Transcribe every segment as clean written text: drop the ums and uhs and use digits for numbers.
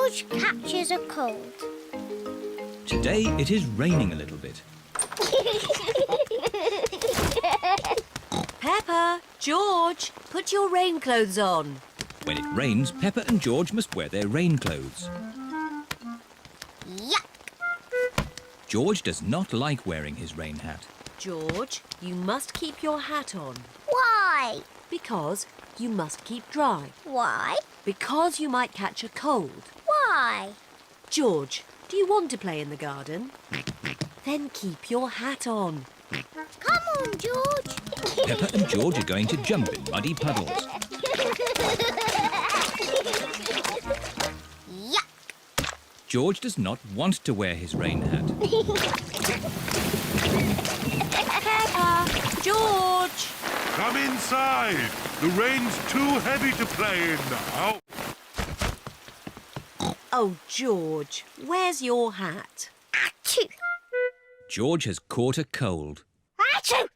George catches a cold? Today it is raining a little bit. Peppa, George, put your rain clothes on. When it rains, Peppa and George must wear their rain clothes. Yuck! George does not like wearing his rain hat. George, you must keep your hat on. Why? Because you must keep dry. Why? Because you might catch a cold. Why? George, do you want to play in the garden? Then keep your hat on. Come on, George. Peppa and George are going to jump in muddy puddles. Yuck! George does not want to wear his rain hat. Peppa, George! Come inside. The rain's too heavy to play in now. Oh, George, where's your hat? Achoo! George has caught a cold. Achoo!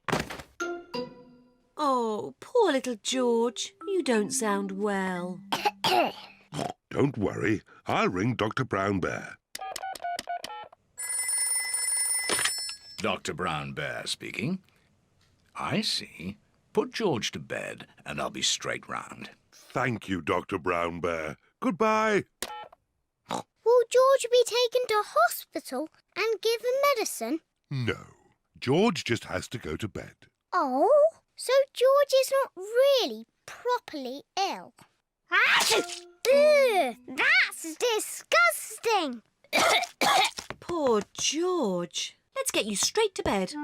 Oh, poor little George. You don't sound well. Don't worry. I'll ring Dr. Brown Bear. Dr. Brown Bear speaking. I see. Put George to bed and I'll be straight round. Thank you, Dr. Brown Bear. Goodbye. Will George be taken to hospital and given medicine? No. George just has to go to bed. Oh, so George is not really properly ill. Achoo! Ugh, that's disgusting. Poor George. Let's get you straight to bed.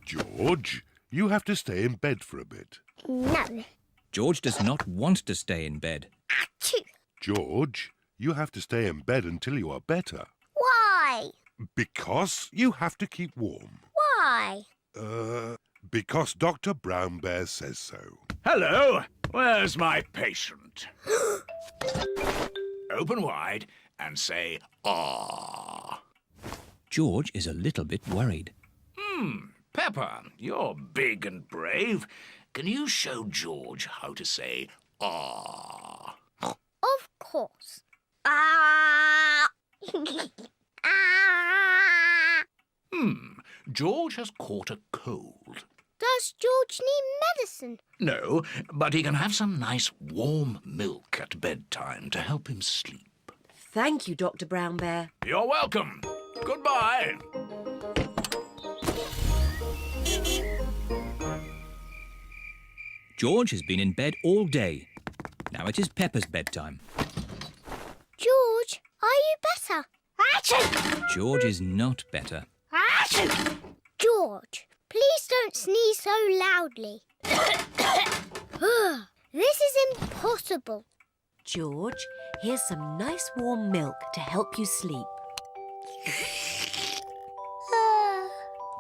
George, you have to stay in bed for a bit. No. George does not want to stay in bed. Achoo! George, you have to stay in bed until you are better. Why? Because you have to keep warm. Why? Because Dr. Brown Bear says so. Hello, where's my patient? Open wide and say, ah. George is a little bit worried. Peppa, you're big and brave. Can you show George how to say, ah? Of course. Ah! Ah! George has caught a cold. Does George need medicine? No, but he can have some nice warm milk at bedtime to help him sleep. Thank you, Dr. Brown Bear. You're welcome. Goodbye. George has been in bed all day. Now it is Peppa's bedtime. George, are you better? Achoo! George is not better. Achoo! George, please don't sneeze so loudly. This is impossible. George, here's some nice warm milk to help you sleep.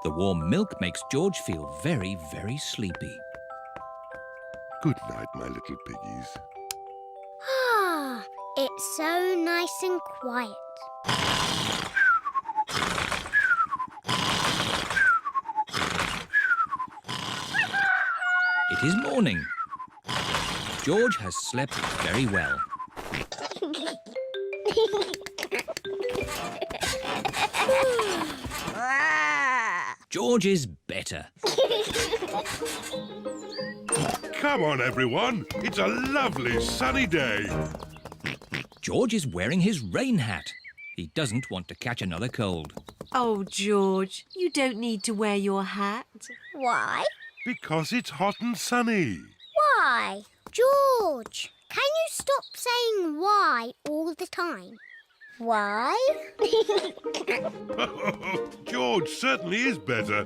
The warm milk makes George feel very, very sleepy. Good night, my little piggies. Ah, it's so nice and quiet. It is morning. George has slept very well. George is better. Come on, everyone. It's a lovely sunny day. George is wearing his rain hat. He doesn't want to catch another cold. Oh, George, you don't need to wear your hat. Why? Because it's hot and sunny. Why? George, can you stop saying why all the time? Why? George certainly is better.